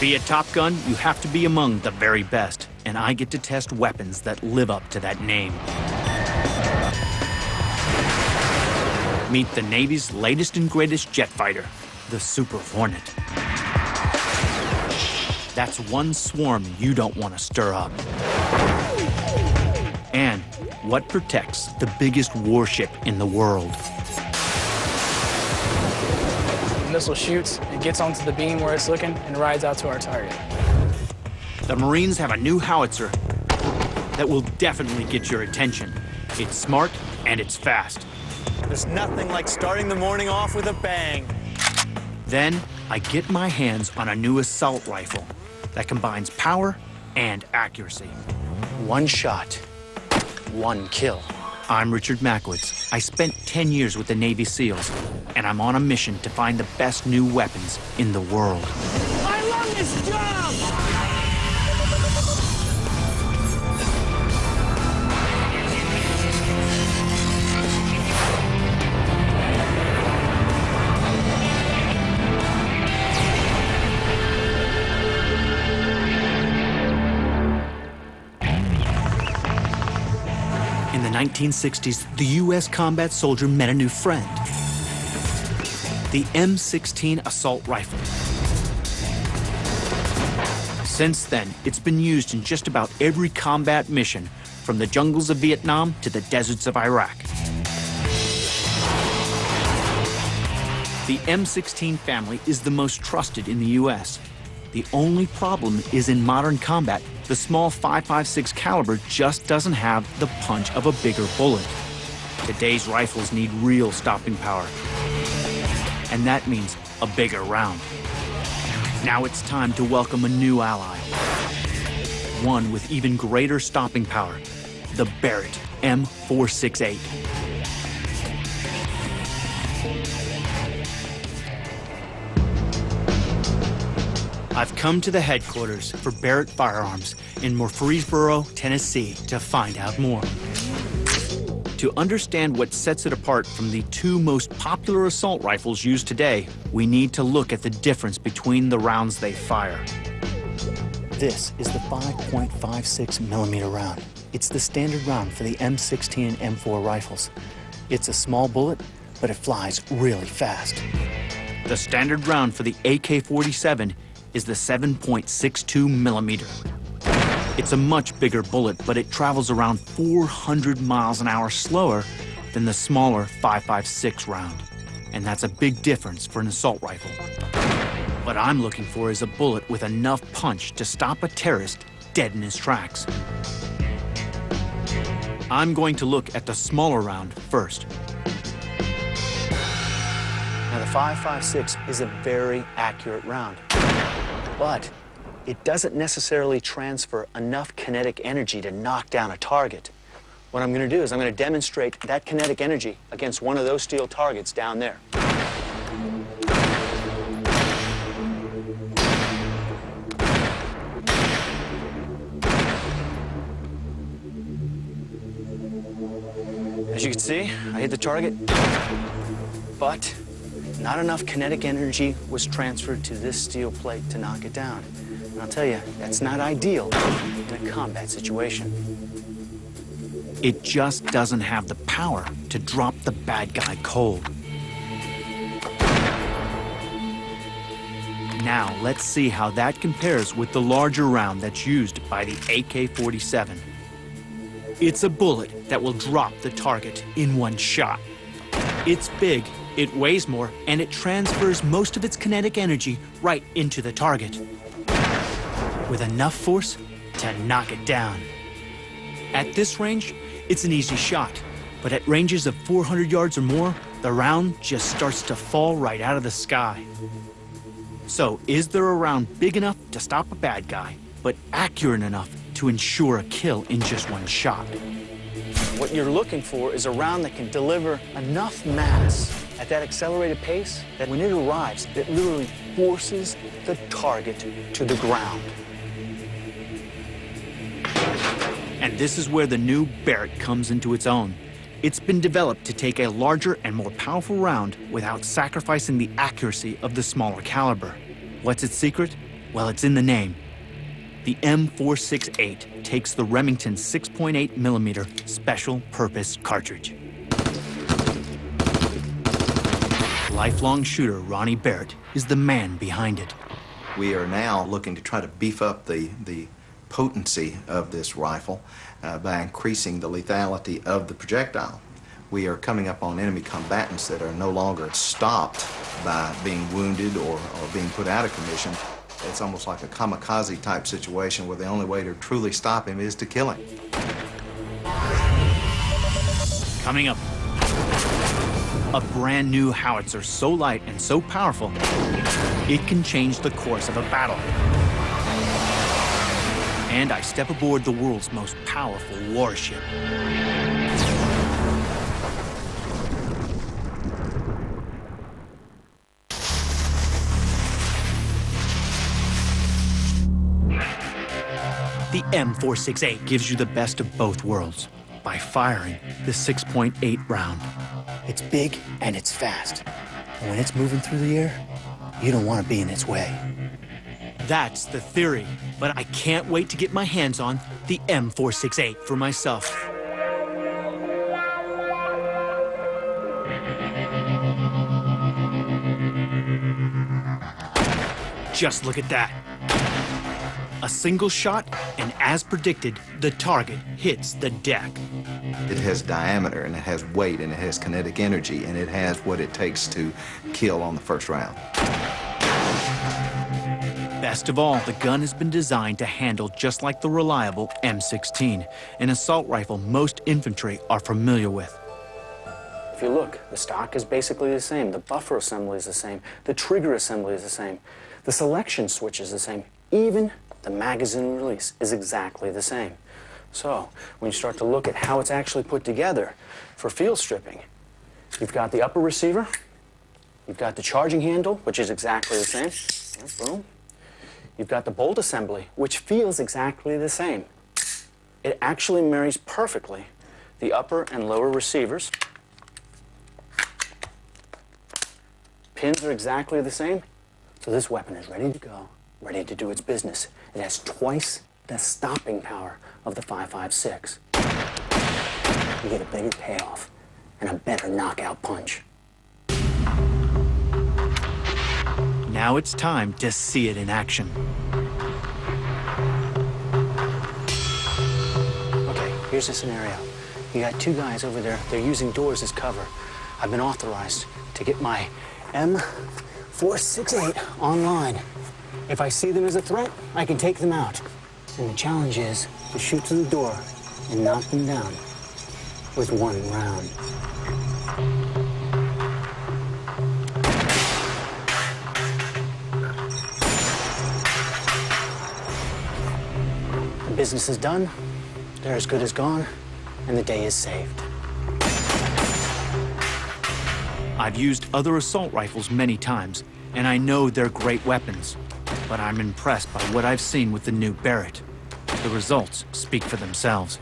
be a Top Gun, you have to be among the very best, and I get to test weapons that live up to that name. Meet the Navy's latest and greatest jet fighter, the Super Hornet. That's one swarm you don't want to stir up. And what protects the biggest warship in the world? The missile shoots, it gets onto the beam where it's looking, and rides out to our target. The Marines have a new howitzer that will definitely get your attention. It's smart and it's fast. There's nothing like starting the morning off with a bang. Then I get my hands on a new assault rifle that combines power and accuracy. One shot, one kill. I'm Richard Mackwitz. I spent 10 years with the Navy SEALs, and I'm on a mission to find the best new weapons in the world. I love this job! In the 1960s, the U.S. combat soldier met a new friend, the M16 assault rifle. Since then, it's been used in just about every combat mission, from the jungles of Vietnam to the deserts of Iraq. The M16 family is the most trusted in the U.S. The only problem is in modern combat, the small .556 caliber just doesn't have the punch of a bigger bullet. Today's rifles need real stopping power, and that means a bigger round. Now it's time to welcome a new ally, one with even greater stopping power, the Barrett M468. I've come to the headquarters for Barrett Firearms in Murfreesboro, Tennessee, to find out more. To understand what sets it apart from the two most popular assault rifles used today, we need to look at the difference between the rounds they fire. This is the 5.56 millimeter round. It's the standard round for the M16 and M4 rifles. It's a small bullet, but it flies really fast. The standard round for the AK-47 is the 7.62 millimeter. It's a much bigger bullet, but it travels around 400 miles an hour slower than the smaller 5.56 round. And that's a big difference for an assault rifle. What I'm looking for is a bullet with enough punch to stop a terrorist dead in his tracks. I'm going to look at the smaller round first. Now, the 5.56 is a very accurate round, but it doesn't necessarily transfer enough kinetic energy to knock down a target. What I'm going to do is I'm going to demonstrate that kinetic energy against one of those steel targets down there. As you can see, I hit the target, but not enough kinetic energy was transferred to this steel plate to knock it down. And I'll tell you, that's not ideal in a combat situation. It just doesn't have the power to drop the bad guy cold. Now, let's see how that compares with the larger round that's used by the AK-47. It's a bullet that will drop the target in one shot. It's big, it weighs more, and it transfers most of its kinetic energy right into the target, with enough force to knock it down. At this range, it's an easy shot, but at ranges of 400 yards or more, the round just starts to fall right out of the sky. So, is there a round big enough to stop a bad guy, but accurate enough to ensure a kill in just one shot? What you're looking for is a round that can deliver enough mass at that accelerated pace that when it arrives, it literally forces the target to the ground. And this is where the new Barrett comes into its own. It's been developed to take a larger and more powerful round without sacrificing the accuracy of the smaller caliber. What's its secret? Well, it's in the name. The M468 takes the Remington 6.8 millimeter special purpose cartridge. Lifelong shooter Ronnie Barrett is the man behind it. We are now looking to try to beef up the potency of this rifle by increasing the lethality of the projectile. We are coming up on enemy combatants that are no longer stopped by being wounded or being put out of commission. It's almost like a kamikaze type situation where the only way to truly stop him is to kill him. Coming up, a brand new howitzer so light and so powerful, it can change the course of a battle. And I step aboard the world's most powerful warship. The M468 gives you the best of both worlds by firing the 6.8 round. It's big and it's fast. And when it's moving through the air, you don't want to be in its way. That's the theory, but I can't wait to get my hands on the M468 for myself. Just look at that. A single shot, and as predicted, the target hits the deck. It has diameter, and it has weight, and it has kinetic energy, and it has what it takes to kill on the first round. Best of all, the gun has been designed to handle just like the reliable M16, an assault rifle most infantry are familiar with. If you look, the stock is basically the same. The buffer assembly is the same. The trigger assembly is the same. The selection switch is the same. Even the magazine release is exactly the same. So, when you start to look at how it's actually put together for field stripping, you've got the upper receiver, you've got the charging handle, which is exactly the same. Boom. You've got the bolt assembly, which feels exactly the same. It actually marries perfectly the upper and lower receivers. Pins are exactly the same. So this weapon is ready to go, ready to do its business. It has twice the stopping power of the 5.56. You get a bigger payoff and a better knockout punch. Now it's time to see it in action. Okay, here's the scenario. You got two guys over there. They're using doors as cover. I've been authorized to get my M468 online. If I see them as a threat, I can take them out. And the challenge is to shoot through the door and knock them down with one round. The business is done, they're as good as gone, and the day is saved. I've used other assault rifles many times, and I know they're great weapons, but I'm impressed by what I've seen with the new Barrett. The results speak for themselves.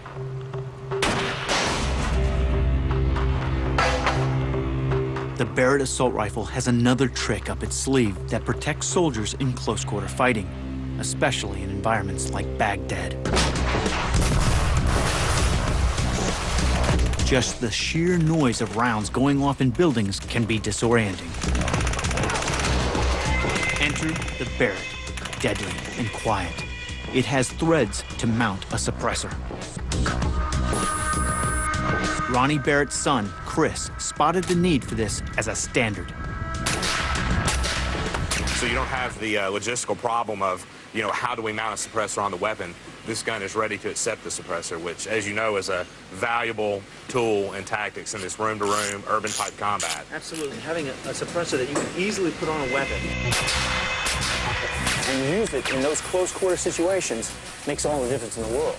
The Barrett assault rifle has another trick up its sleeve that protects soldiers in close-quarter fighting, especially in environments like Baghdad. Just the sheer noise of rounds going off in buildings can be disorienting. Enter the Barrett, deadly and quiet. It has threads to mount a suppressor. Ronnie Barrett's son, Chris, spotted the need for this as a standard. So you don't have the logistical problem of, how do we mount a suppressor on the weapon? This gun is ready to accept the suppressor, which, as you know, is a valuable tool in tactics in this room-to-room, urban-type combat. Absolutely. Having a suppressor that you can easily put on a weapon and use it in those close-quarter situations makes all the difference in the world.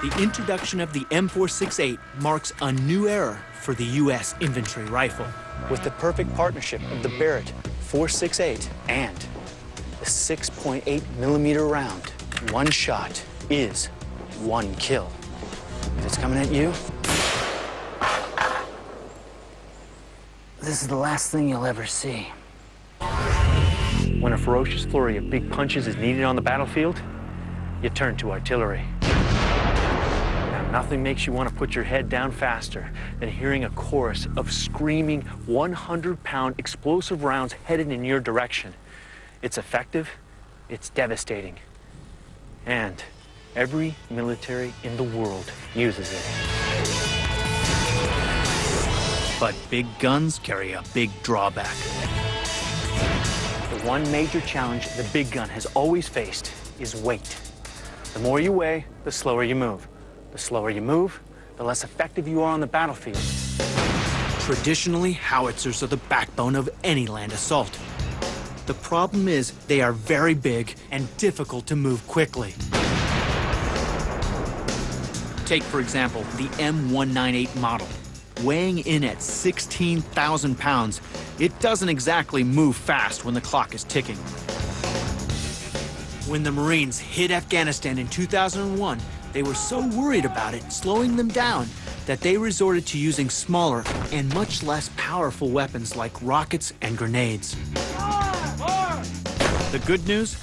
The introduction of the M468 marks a new era for the U.S. infantry rifle. With the perfect partnership of the Barrett 468 and the 6.8 millimeter round, one shot is one kill. If it's coming at you, this is the last thing you'll ever see. When a ferocious flurry of big punches is needed on the battlefield, you turn to artillery. Now, nothing makes you want to put your head down faster than hearing a chorus of screaming 100-pound explosive rounds headed in your direction. It's effective, it's devastating, and every military in the world uses it. But big guns carry a big drawback. The one major challenge the big gun has always faced is weight. The more you weigh, the slower you move. The slower you move, the less effective you are on the battlefield. Traditionally, howitzers are the backbone of any land assault. The problem is they are very big and difficult to move quickly. Take, for example, the M198 model. Weighing in at 16,000 pounds, it doesn't exactly move fast when the clock is ticking. When the Marines hit Afghanistan in 2001, they were so worried about it slowing them down that they resorted to using smaller and much less powerful weapons like rockets and grenades. The good news?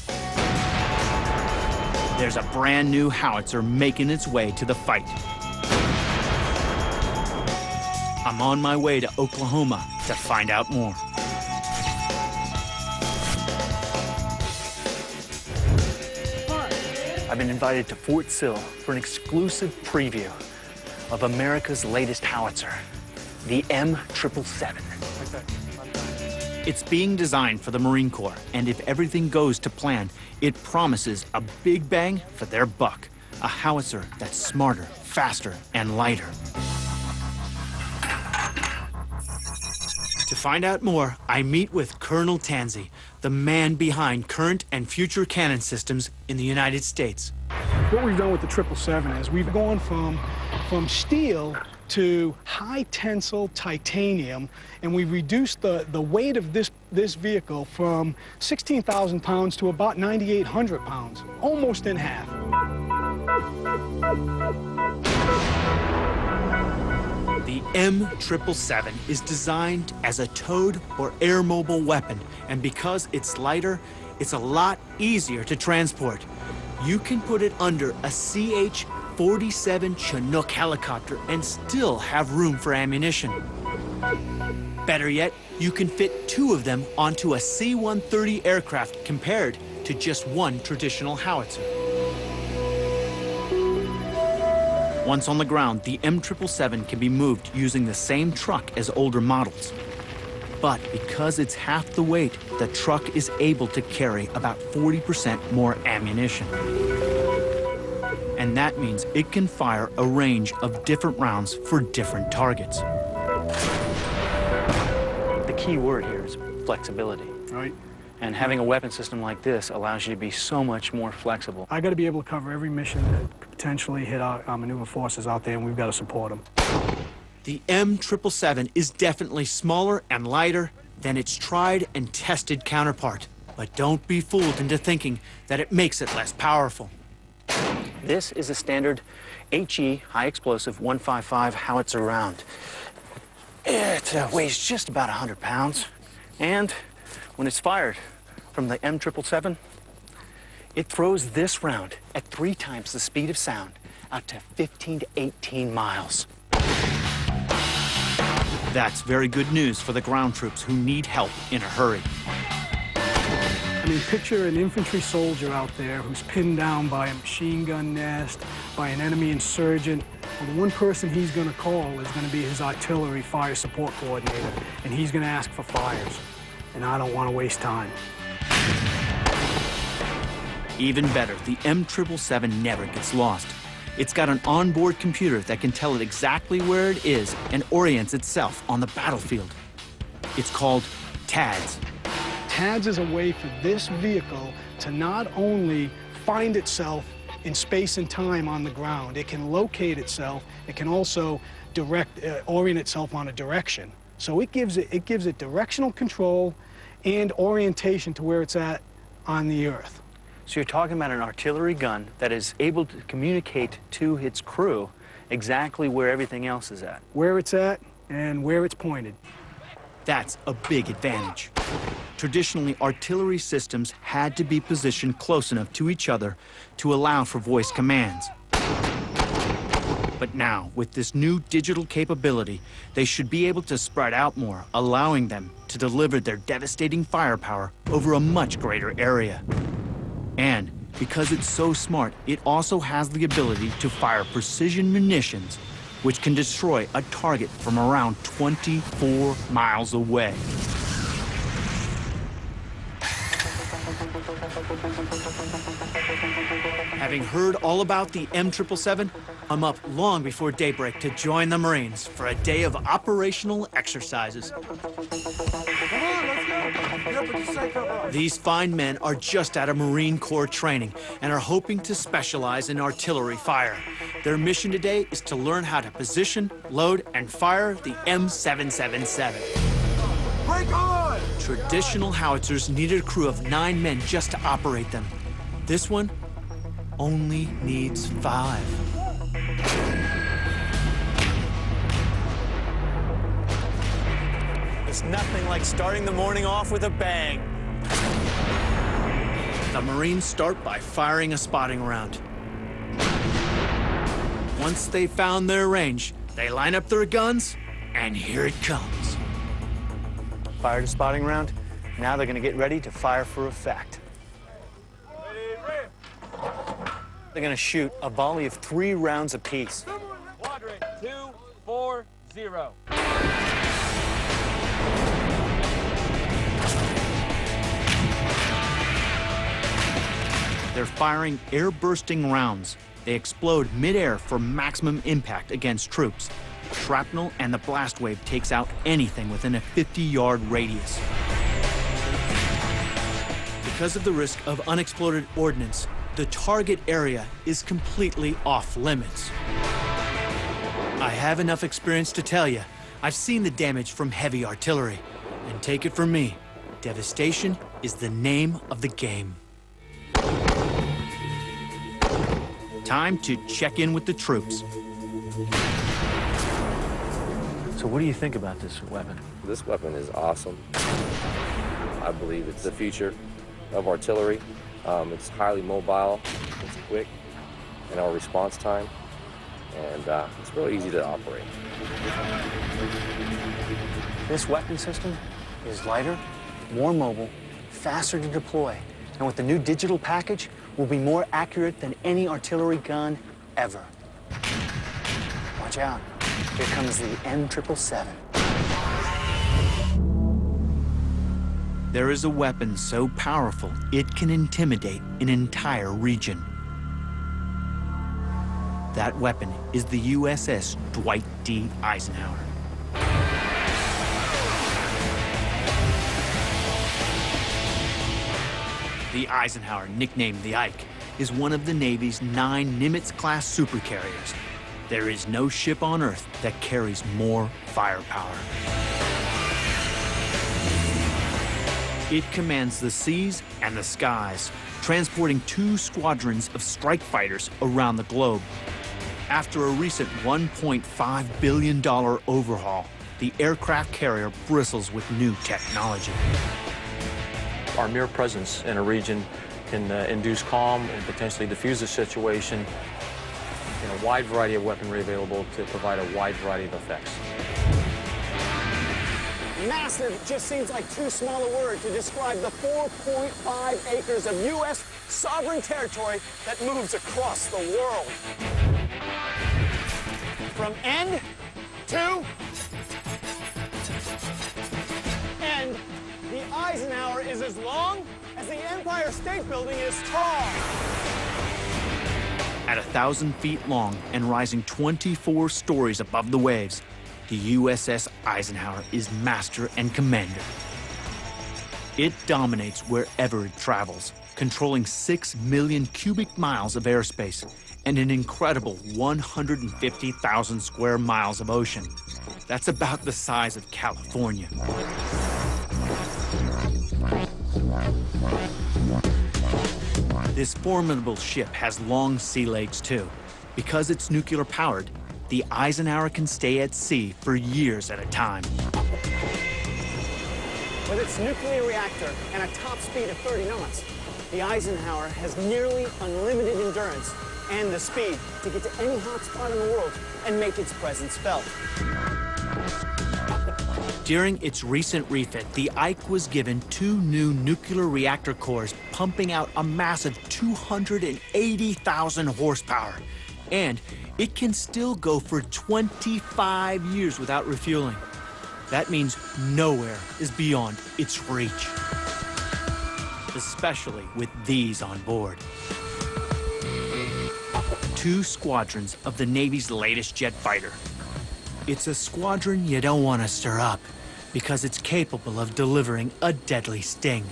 There's a brand new howitzer making its way to the fight. I'm on my way to Oklahoma to find out more. I've been invited to Fort Sill for an exclusive preview of America's latest howitzer, the M777. It's being designed for the Marine Corps, and if everything goes to plan, it promises a big bang for their buck, a howitzer that's smarter, faster, and lighter. To find out more, I meet with Colonel Tansey, the man behind current and future cannon systems in the United States. What we've done with the 777 is we've gone from steel to high tensile titanium, and we've reduced the weight of this vehicle from 16,000 pounds to about 9,800 pounds, almost in half. The M777 is designed as a towed or air-mobile weapon, and because it's lighter, it's a lot easier to transport. You can put it under a CH-47 Chinook helicopter and still have room for ammunition. Better yet, you can fit two of them onto a C-130 aircraft compared to just one traditional howitzer. Once on the ground, the M777 can be moved using the same truck as older models. But because it's half the weight, the truck is able to carry about 40% more ammunition. And that means it can fire a range of different rounds for different targets. The key word here is flexibility. Right. And having a weapon system like this allows you to be so much more flexible. I got to be able to cover every mission that could potentially hit our maneuver forces out there, and we've got to support them. The M777 is definitely smaller and lighter than its tried and tested counterpart. But don't be fooled into thinking that it makes it less powerful. This is a standard HE, high explosive 155 howitzer round. It weighs just about 100 pounds. And when it's fired from the M777, it throws this round at 3 times the speed of sound out to 15 to 18 miles. That's very good news for the ground troops who need help in a hurry. I mean, picture an infantry soldier out there who's pinned down by a machine gun nest, by an enemy insurgent. Well, the one person he's going to call is going to be his artillery fire support coordinator, and he's going to ask for fires. And I don't want to waste time. Even better, the M777 never gets lost. It's got an onboard computer that can tell it exactly where it is and orients itself on the battlefield. It's called TADS. TADS is a way for this vehicle to not only find itself in space and time on the ground, it can locate itself, it can also orient itself on a direction. So it gives it directional control and orientation to where it's at on the Earth. So you're talking about an artillery gun that is able to communicate to its crew exactly where everything else is at. Where it's at and where it's pointed. That's a big advantage. Traditionally, artillery systems had to be positioned close enough to each other to allow for voice commands. But now, with this new digital capability, they should be able to spread out more, allowing them to deliver their devastating firepower over a much greater area. And because it's so smart, it also has the ability to fire precision munitions, which can destroy a target from around 24 miles away. Having heard all about the M777, I'm up long before daybreak to join the Marines for a day of operational exercises. These fine men are just out of Marine Corps training and are hoping to specialize in artillery fire. Their mission today is to learn how to position, load, and fire the M777. Break on! Traditional howitzers needed a crew of 9 men just to operate them. This one only needs 5. There's nothing like starting the morning off with a bang. The Marines start by firing a spotting round. Once they've found their range, they line up their guns, and here it comes. Fired a spotting round. Now they're gonna get ready to fire for effect. They're gonna shoot a volley of 3 rounds apiece. Quadrant 240. They're firing air-bursting rounds. They explode mid-air for maximum impact against troops. Shrapnel and the blast wave takes out anything within a 50-yard radius. Because of the risk of unexploded ordnance, the target area is completely off-limits. I have enough experience to tell you, I've seen the damage from heavy artillery. And take it from me, devastation is the name of the game. Time to check in with the troops. So what do you think about this weapon? This weapon is awesome. I believe it's the future of artillery. It's highly mobile, it's quick in our response time, and it's really easy to operate. This weapon system is lighter, more mobile, faster to deploy, and with the new digital package, will be more accurate than any artillery gun ever. Watch out. Here comes the M777. There is a weapon so powerful it can intimidate an entire region. That weapon is the USS Dwight D. Eisenhower. The Eisenhower, nicknamed the Ike, is one of the Navy's 9 Nimitz-class supercarriers. There is no ship on Earth that carries more firepower. It commands the seas and the skies, transporting 2 squadrons of strike fighters around the globe. After a recent $1.5 billion overhaul, the aircraft carrier bristles with new technology. Our mere presence in a region can induce calm and potentially diffuse a situation, and a wide variety of weaponry available to provide a wide variety of effects. Massive just seems like too small a word to describe the 4.5 acres of U.S. sovereign territory that moves across the world. From end to end, the Eisenhower is as long as the Empire State Building is tall. At 1,000 feet long and rising 24 stories above the waves, the USS Eisenhower is master and commander. It dominates wherever it travels, controlling 6 million cubic miles of airspace and an incredible 150,000 square miles of ocean. That's about the size of California. This formidable ship has long sea legs, too. Because it's nuclear-powered, the Eisenhower can stay at sea for years at a time. With its nuclear reactor and a top speed of 30 knots, the Eisenhower has nearly unlimited endurance and the speed to get to any hot spot in the world and make its presence felt. During its recent refit, the Ike was given 2 new nuclear reactor cores pumping out a massive 280,000 horsepower. And it can still go for 25 years without refueling. That means nowhere is beyond its reach, especially with these on board. 2 squadrons of the Navy's latest jet fighter. It's a squadron you don't want to stir up because it's capable of delivering a deadly sting.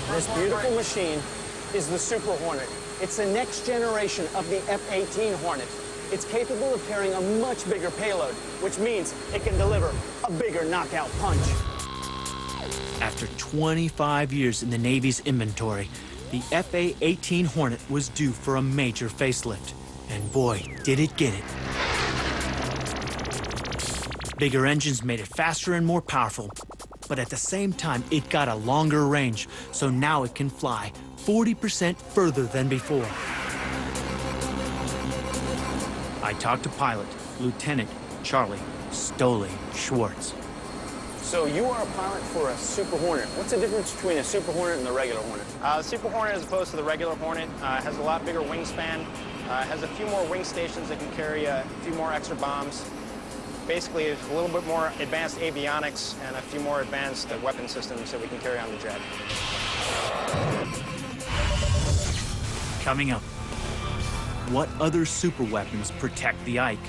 This beautiful machine is the Super Hornet. It's the next generation of the F-18 Hornet. It's capable of carrying a much bigger payload, which means it can deliver a bigger knockout punch. After 25 years in the Navy's inventory, the F-18 Hornet was due for a major facelift. And boy, did it get it. Bigger engines made it faster and more powerful, but at the same time, it got a longer range, so now it can fly 40% further than before. I talked to pilot, Lieutenant Charlie Stoli Schwartz. So you are a pilot for a Super Hornet. What's the difference between a Super Hornet and the regular Hornet? The Super Hornet, as opposed to the regular Hornet, has a lot bigger wingspan, has a few more wing stations that can carry a few more extra bombs. Basically, it's a little bit more advanced avionics and a few more advanced weapon systems that we can carry on the jet. Coming up, what other super weapons protect the Ike?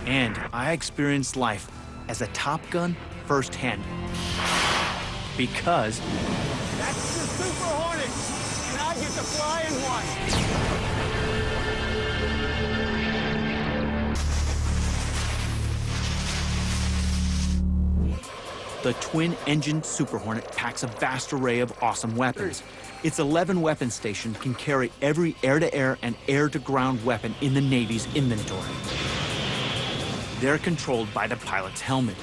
And I experienced life as a Top Gun firsthand. Because That's the Super Hornet, and I get to fly in one. the twin-engine Super Hornet packs a vast array of awesome weapons. Its 11 weapon station can carry every air-to-air and air-to-ground weapon in the Navy's inventory. They're controlled by the pilot's helmet.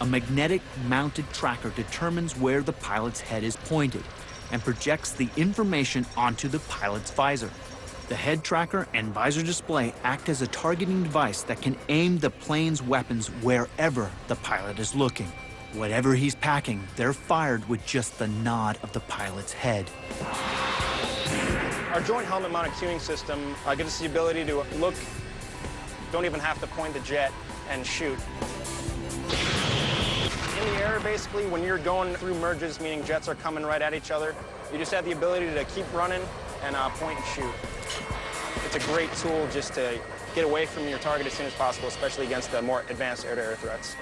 A magnetic mounted tracker determines where the pilot's head is pointed and projects the information onto the pilot's visor. The head tracker and visor display act as a targeting device that can aim the plane's weapons wherever the pilot is looking. Whatever he's packing, they're fired with just the nod of the pilot's head. Our joint helmet-mounted cueing system gives us the ability to look, don't even have to point the jet, and shoot. In the air, basically, when you're going through merges, meaning jets are coming right at each other, you just have the ability to keep running and point and shoot. It's a great tool just to get away from your target as soon as possible, especially against the more advanced air-to-air threats.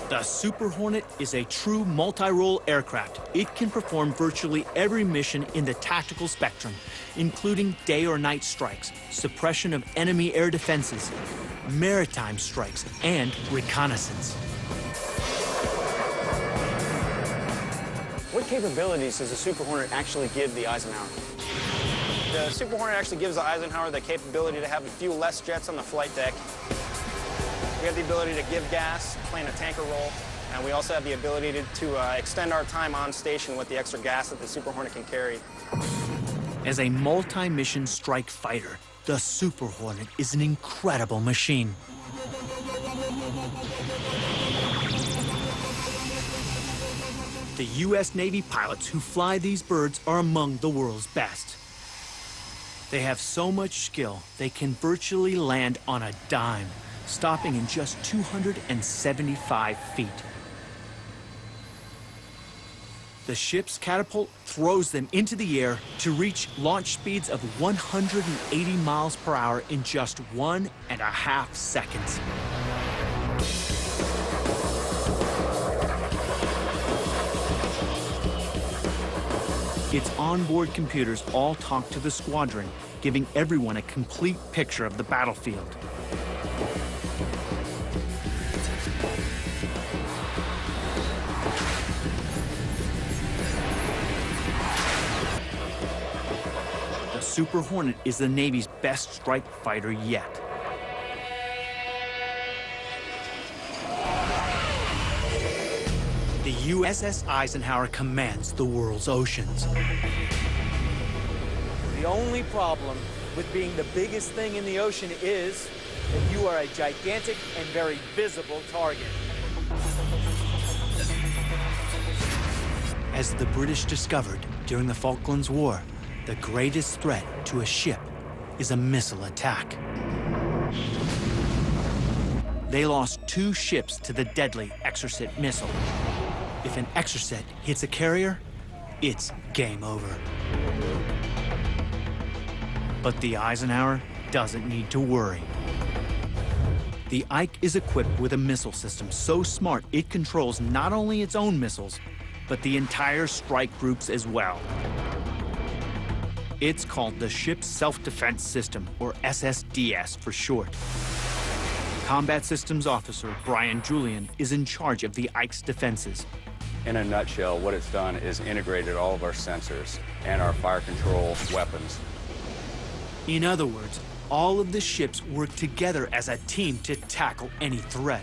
The Super Hornet is a true multi-role aircraft. It can perform virtually every mission in the tactical spectrum, including day or night strikes, suppression of enemy air defenses, maritime strikes, and reconnaissance. What capabilities does the Super Hornet actually give the Eisenhower? The Super Hornet actually gives the Eisenhower the capability to have a few less jets on the flight deck. We have the ability to give gas, playing a tanker role, and we also have the ability to extend our time on station with the extra gas that the Super Hornet can carry. As a multi-mission strike fighter, the Super Hornet is an incredible machine. The U.S. Navy pilots who fly these birds are among the world's best. They have so much skill, they can virtually land on a dime, stopping in just 275 feet. The ship's catapult throws them into the air to reach launch speeds of 180 miles per hour in just 1.5 seconds. Its onboard computers all talk to the squadron, giving everyone a complete picture of the battlefield. The Super Hornet is the Navy's best strike fighter yet. The USS Eisenhower commands the world's oceans. The only problem with being the biggest thing in the ocean is that you are a gigantic and very visible target. As the British discovered during the Falklands War, the greatest threat to a ship is a missile attack. They lost 2 ships to the deadly Exocet missile. If an Exocet hits a carrier, it's game over. But the Eisenhower doesn't need to worry. The Ike is equipped with a missile system so smart it controls not only its own missiles, but the entire strike groups as well. It's called the Ship Self-Defense System, or SSDS for short. Combat Systems Officer Brian Julian is in charge of the Ike's defenses. In a nutshell, what it's done is integrated all of our sensors and our fire control weapons. In other words, all of the ships work together as a team to tackle any threat.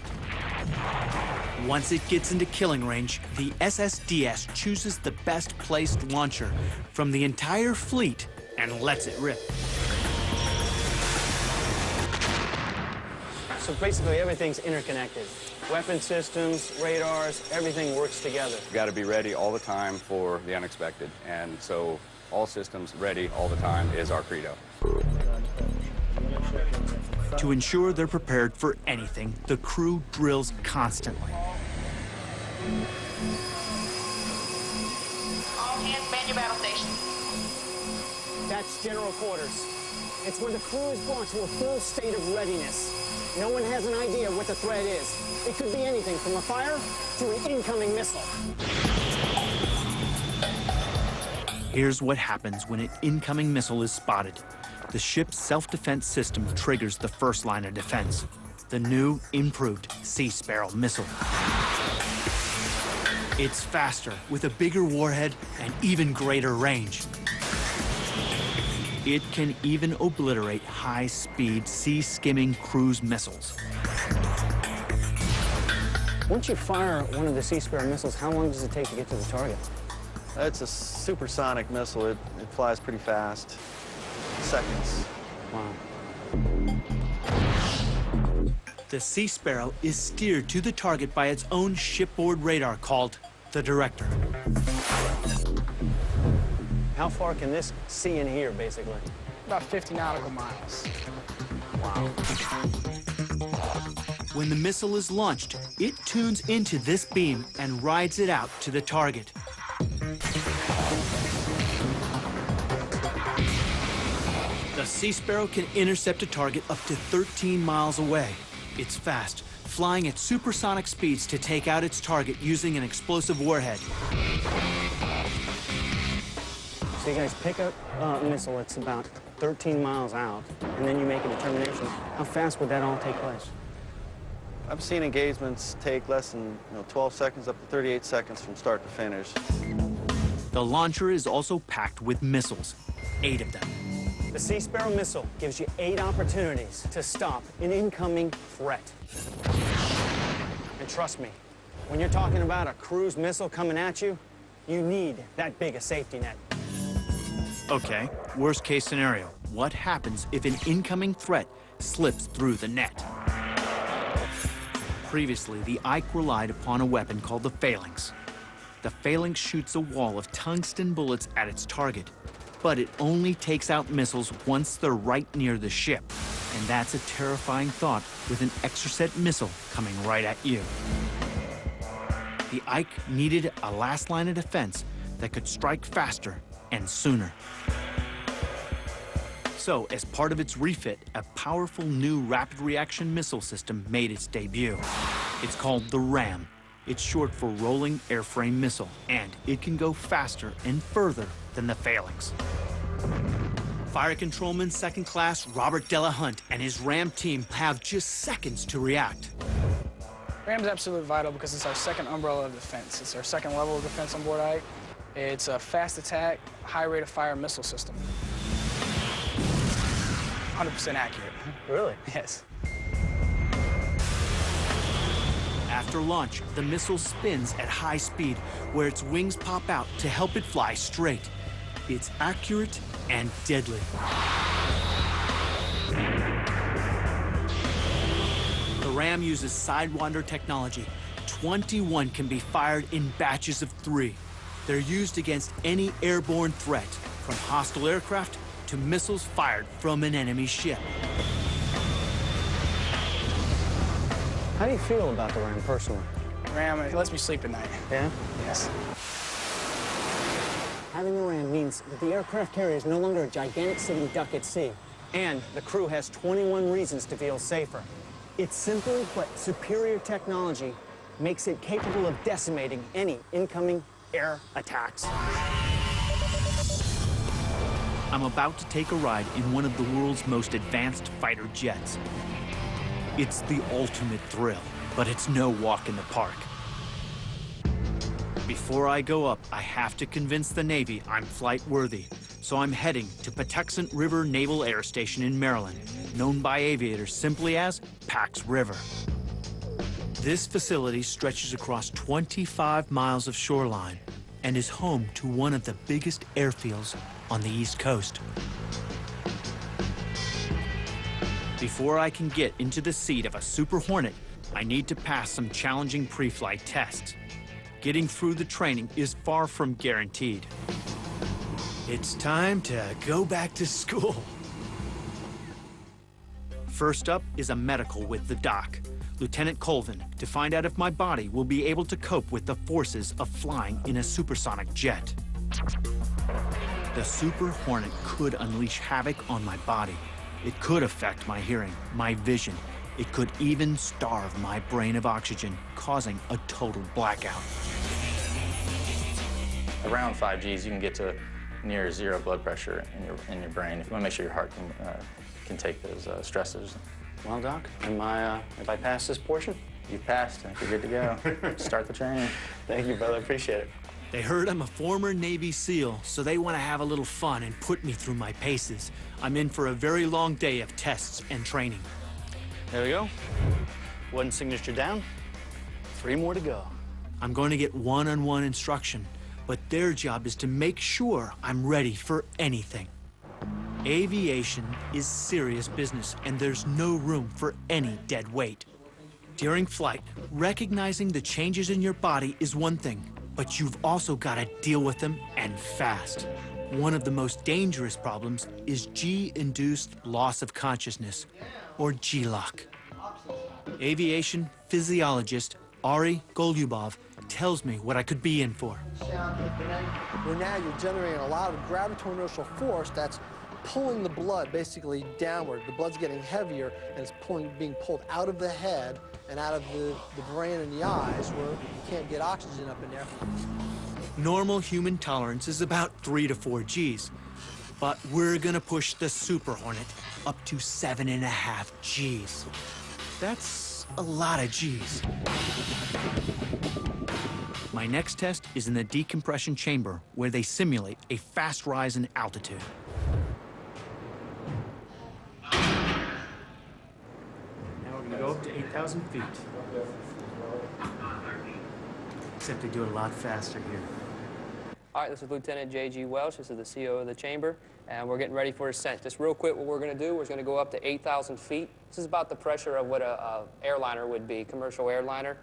Once it gets into killing range, the SSDS chooses the best placed launcher from the entire fleet and lets it rip. So basically everything's interconnected. Weapon systems, radars, everything works together. We've got to be ready all the time for the unexpected, and so all systems ready all the time is our credo. To ensure they're prepared for anything, the crew drills constantly. All hands man your battle stations. That's general quarters. It's where the crew is brought to a full state of readiness. No one has an idea what the threat is. It could be anything from a fire to an incoming missile. Here's what happens when an incoming missile is spotted. The ship's self-defense system triggers the first line of defense, the new, improved Sea Sparrow missile. It's faster, with a bigger warhead and even greater range. It can even obliterate high-speed, sea-skimming cruise missiles. Once you fire one of the Sea Sparrow missiles, how long does it take to get to the target? It's a supersonic missile. It flies pretty fast. Seconds. Wow. The Sea Sparrow is steered to the target by its own shipboard radar called the Director. How far can this see and hear, basically? About 50 nautical miles. Wow. When the missile is launched, it tunes into this beam and rides it out to the target. The Sea Sparrow can intercept a target up to 13 miles away. It's fast, flying at supersonic speeds to take out its target using an explosive warhead. So you guys pick up a missile that's about 13 miles out, and then you make a determination. How fast would that all take place? I've seen engagements take less than 12 seconds up to 38 seconds from start to finish. The launcher is also packed with missiles, 8 of them. The Sea Sparrow missile gives you 8 opportunities to stop an incoming threat. And trust me, when you're talking about a cruise missile coming at you, you need that big a safety net. Okay, worst case scenario. What happens if an incoming threat slips through the net? Previously, the Ike relied upon a weapon called the phalanx. The phalanx shoots a wall of tungsten bullets at its target, but it only takes out missiles once they're right near the ship. And that's a terrifying thought with an Exocet missile coming right at you. The Ike needed a last line of defense that could strike faster and sooner. So, as part of its refit, a powerful new rapid reaction missile system made its debut. It's called the RAM. It's short for Rolling Airframe Missile, and it can go faster and further than the phalanx. Fire Controlman Second Class Robert Delahunt and his RAM team have just seconds to react. RAM is absolutely vital because it's our second umbrella of defense. It's our second level of defense on board Ike. It's a fast attack, high rate of fire missile system. 100% accurate. Really? Yes. After launch, the missile spins at high speed, where its wings pop out to help it fly straight. It's accurate and deadly. The Ram uses Sidewinder technology. 21 can be fired in batches of 3. They're used against any airborne threat, from hostile aircraft to missiles fired from an enemy ship. How do you feel about the Ram personally? Ram, it lets me sleep at night. Yeah? Yes. Having the Ram means that the aircraft carrier is no longer a gigantic sitting duck at sea. And the crew has 21 reasons to feel safer. Its simple but superior technology makes it capable of decimating any incoming air attacks. I'm about to take a ride in one of the world's most advanced fighter jets. It's the ultimate thrill, but it's no walk in the park. Before I go up, I have to convince the Navy I'm flight worthy. So I'm heading to Patuxent River Naval Air Station in Maryland, known by aviators simply as Pax River. This facility stretches across 25 miles of shoreline and is home to one of the biggest airfields on the East Coast. Before I can get into the seat of a Super Hornet, I need to pass some challenging pre-flight tests. Getting through the training is far from guaranteed. It's time to go back to school. First up is a medical with the doc, Lieutenant Colvin, to find out if my body will be able to cope with the forces of flying in a supersonic jet. The Super Hornet could unleash havoc on my body. It could affect my hearing, my vision. It could even starve my brain of oxygen, causing a total blackout. Around 5 Gs, you can get to near 0 blood pressure in your brain. You want to make sure your heart can take those stresses. Well, Doc, have I passed this portion? You've passed, and you're good to go. Start the training. Thank you, brother. Appreciate it. They heard I'm a former Navy SEAL, so they want to have a little fun and put me through my paces. I'm in for a very long day of tests and training. There we go. One signature down, 3 more to go. I'm going to get one-on-one instruction, but their job is to make sure I'm ready for anything. Aviation is serious business, and there's no room for any dead weight. During flight, recognizing the changes in your body is one thing, but you've also got to deal with them, and fast. One of the most dangerous problems is G-induced loss of consciousness, or G-LOC. Aviation physiologist Ari Golyubov tells me what I could be in for. Where now you're generating a lot of gravitational force that's pulling the blood basically downward. The blood's getting heavier, and it's being pulled out of the head and out of the brain and the eyes, where you can't get oxygen up in there. Normal human tolerance is about 3 to 4 Gs, but we're gonna push the Super Hornet up to 7.5 Gs. That's a lot of Gs. My next test is in the decompression chamber, where they simulate a fast rise in altitude. Go up to 8,000 feet. Except they do it a lot faster here. All right, this is Lieutenant J.G. Welch. This is the CO of the chamber, and we're getting ready for ascent. Just real quick, what we're going to do, we're going to go up to 8,000 feet. This is about the pressure of what a airliner would be, commercial airliner.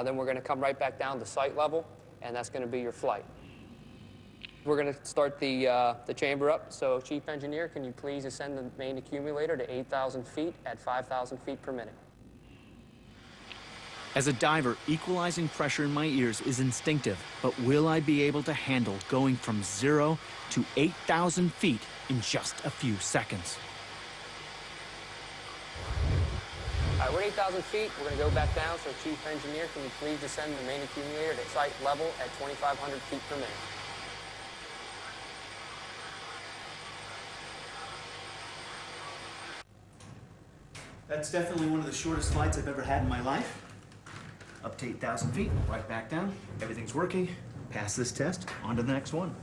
Then we're going to come right back down to site level, and that's going to be your flight. We're going to start the chamber up. So, Chief Engineer, can you please ascend the main accumulator to 8,000 feet at 5,000 feet per minute? As a diver, equalizing pressure in my ears is instinctive, but will I be able to handle going from 0 to 8,000 feet in just a few seconds? All right, we're at 8,000 feet. We're going to go back down. So, Chief Engineer, can you please descend the main accumulator to site level at 2,500 feet per minute? That's definitely one of the shortest flights I've ever had in my life. Up to 8,000 feet, right back down. Everything's working. Pass this test, on to the next one.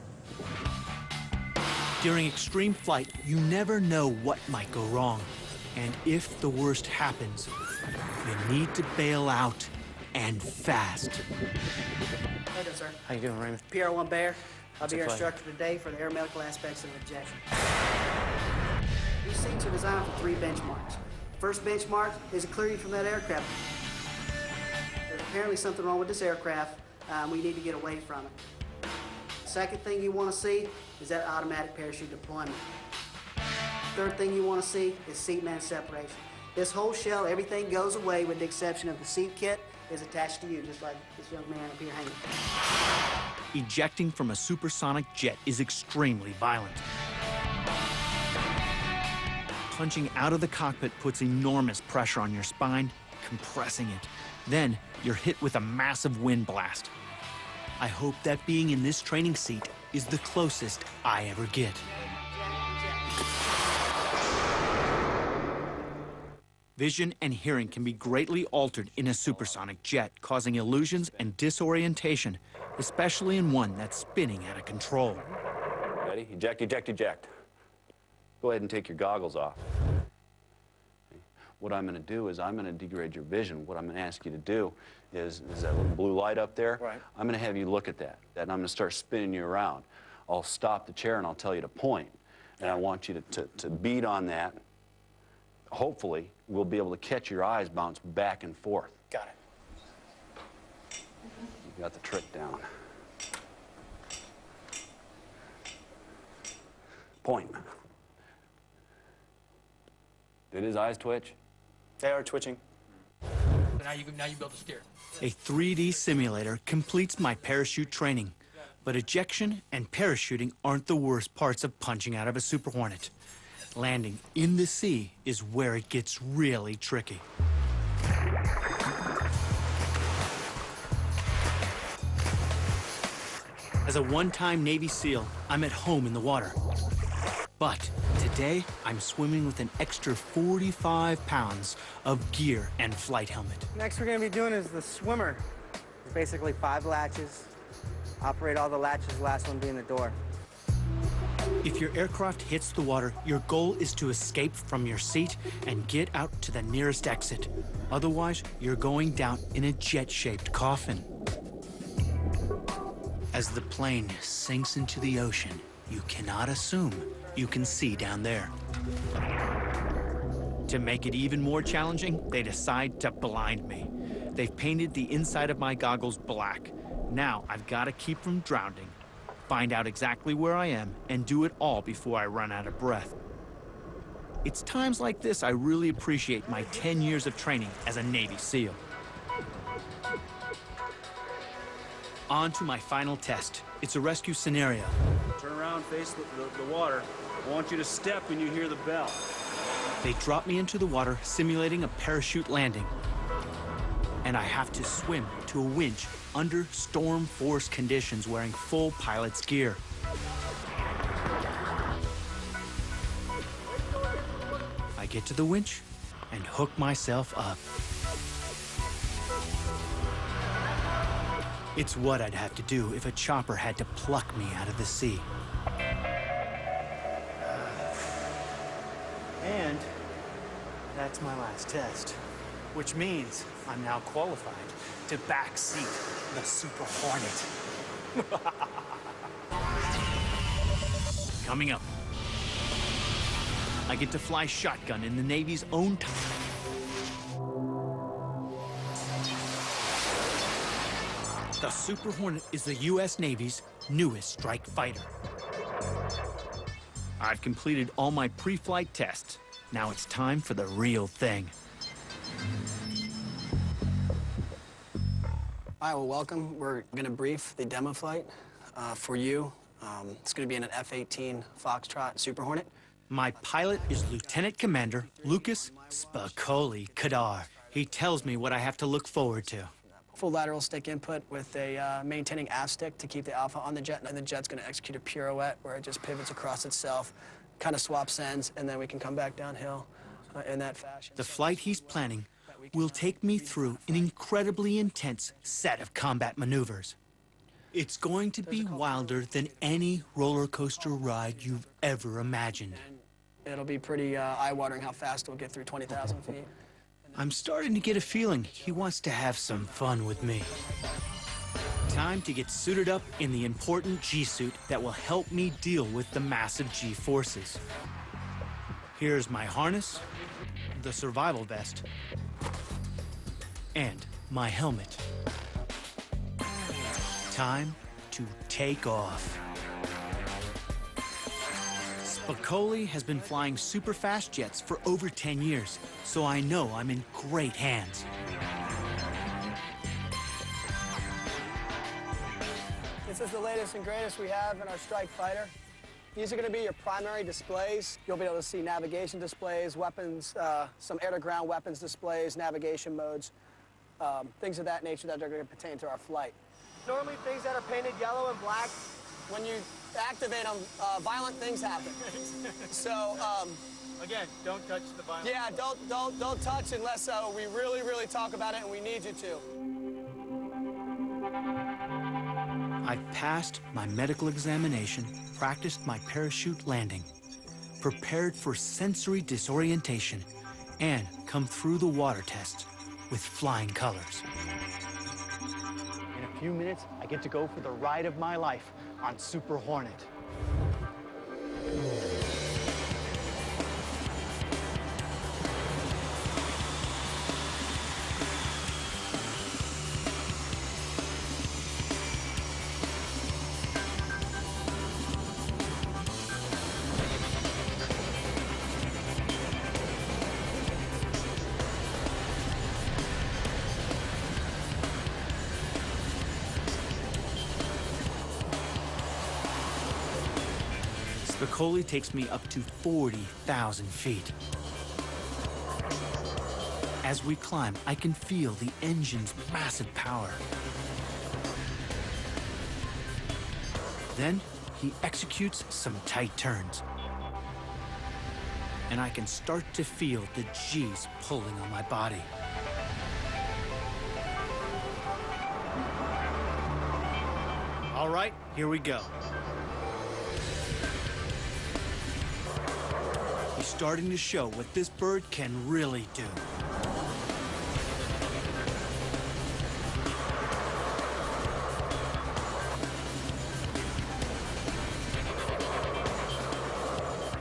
During extreme flight, you never know what might go wrong. And if the worst happens, you need to bail out, and fast. Hey there, sir. How you doing, Raymond? PR1 Bear. I'll It's be a your pleasure. instructor today for the air medical aspects of ejection. These seats are designed for 3 benchmarks. First benchmark is to clear you from that aircraft. There's apparently something wrong with this aircraft. We need to get away from it. Second thing you want to see is that automatic parachute deployment. Third thing you want to see is seat man separation. This whole shell, everything goes away with the exception of the seat kit is attached to you, just like this young man up here hanging. Ejecting from a supersonic jet is extremely violent. Punching out of the cockpit puts enormous pressure on your spine, compressing it. Then you're hit with a massive wind blast. I hope that being in this training seat is the closest I ever get. Vision and hearing can be greatly altered in a supersonic jet, causing illusions and disorientation, especially in one that's spinning out of control. Ready? Eject, eject, eject. Go ahead and take your goggles off. What I'm going to do is I'm going to degrade your vision. What I'm going to ask you to do is that little blue light up there. Right. I'm going to have you look at that. And I'm going to start spinning you around. I'll stop the chair and I'll tell you to point. And I want you to beat on that. Hopefully, we'll be able to catch your eyes bounce back and forth. Got it. You got the trick down. Point. Did his eyes twitch? They are twitching. So now you be able to steer. A 3D simulator completes my parachute training, but ejection and parachuting aren't the worst parts of punching out of a Super Hornet. Landing in the sea is where it gets really tricky. As a one-time Navy SEAL, I'm at home in the water. But today, I'm swimming with an extra 45 pounds of gear and flight helmet. Next we're gonna be doing is the swimmer. It's basically 5 latches. Operate all the latches, the last one being the door. If your aircraft hits the water, your goal is to escape from your seat and get out to the nearest exit. Otherwise, you're going down in a jet-shaped coffin. As the plane sinks into the ocean, you cannot assume you can see down there. To make it even more challenging, they decide to blind me. They've painted the inside of my goggles black. Now I've got to keep from drowning, find out exactly where I am, and do it all before I run out of breath. It's times like this I really appreciate my 10 years of training as a Navy SEAL. On to my final test. It's a rescue scenario. Turn around, face the water. I want you to step when you hear the bell. They drop me into the water, simulating a parachute landing. And I have to swim to a winch under storm force conditions wearing full pilot's gear. I get to the winch and hook myself up. It's what I'd have to do if a chopper had to pluck me out of the sea. And that's my last test, which means I'm now qualified to backseat the Super Hornet. Coming up, I get to fly shotgun in the Navy's own time. The Super Hornet is the U.S. Navy's newest strike fighter. I've completed all my pre-flight tests. Now it's time for the real thing. All right, well, welcome. We're going to brief the demo flight for you. It's going to be in an F-18 Foxtrot Super Hornet. My pilot is Lieutenant Commander Lucas Spicoli Kadar. He tells me what I have to look forward to. Full lateral stick input with a maintaining aft stick to keep the alpha on the jet, and the jet's going to execute a pirouette where it just pivots across itself, kind of swaps ends, and then we can come back downhill in that fashion. The flight he's planning will take me through an incredibly intense set of combat maneuvers. It's going to be wilder than any roller coaster ride you've ever imagined. It'll be pretty eye-watering how fast we'll get through 20,000 feet. I'm starting to get a feeling he wants to have some fun with me. Time to get suited up in the important G-suit that will help me deal with the massive G-forces. Here's my harness, the survival vest, and my helmet. Time to take off. Spicoli has been flying super fast jets for over 10 years, so I know I'm in great hands. This is the latest and greatest we have in our Strike Fighter. These are going to be your primary displays. You'll be able to see navigation displays, weapons, some air-to-ground weapons displays, navigation modes, things of that nature that are going to pertain to our flight. Normally things that are painted yellow and black, when you activate them, violent things happen. So, again, don't touch the violent. Yeah, don't touch unless we really talk about it and we need you to. I passed my medical examination, practiced my parachute landing, prepared for sensory disorientation, and come through the water test with flying colors. In a few minutes, I get to go for the ride of my life on Super Hornet. Spicoli takes me up to 40,000 feet. As we climb, I can feel the engine's massive power. Then he executes some tight turns. And I can start to feel the G's pulling on my body. All right, here we go. He's starting to show what this bird can really do.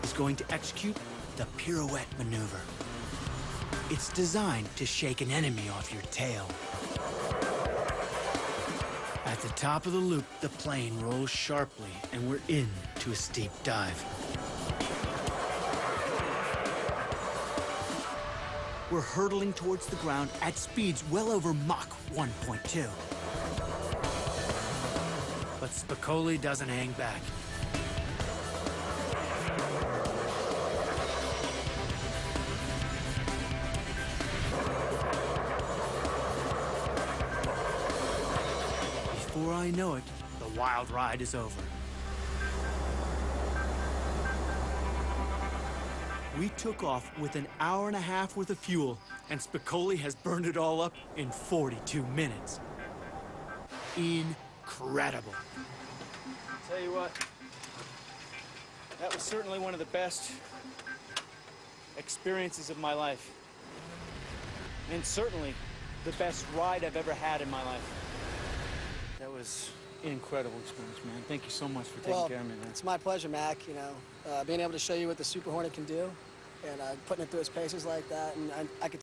He's going to execute the pirouette maneuver. It's designed to shake an enemy off your tail. At the top of the loop, the plane rolls sharply, and we're into a steep dive. We're hurtling towards the ground at speeds well over Mach 1.2. But Spicoli doesn't hang back. Before I know it, the wild ride is over. We took off with an hour and a half worth of fuel, and Spicoli has burned it all up in 42 minutes. Incredible. Tell you what, that was certainly one of the best experiences of my life. And certainly the best ride I've ever had in my life. That was an incredible experience, man. Thank you so much for taking care of me, man. It's my pleasure, Mac. You know, being able to show you what the Super Hornet can do and putting it through its paces like that, and I could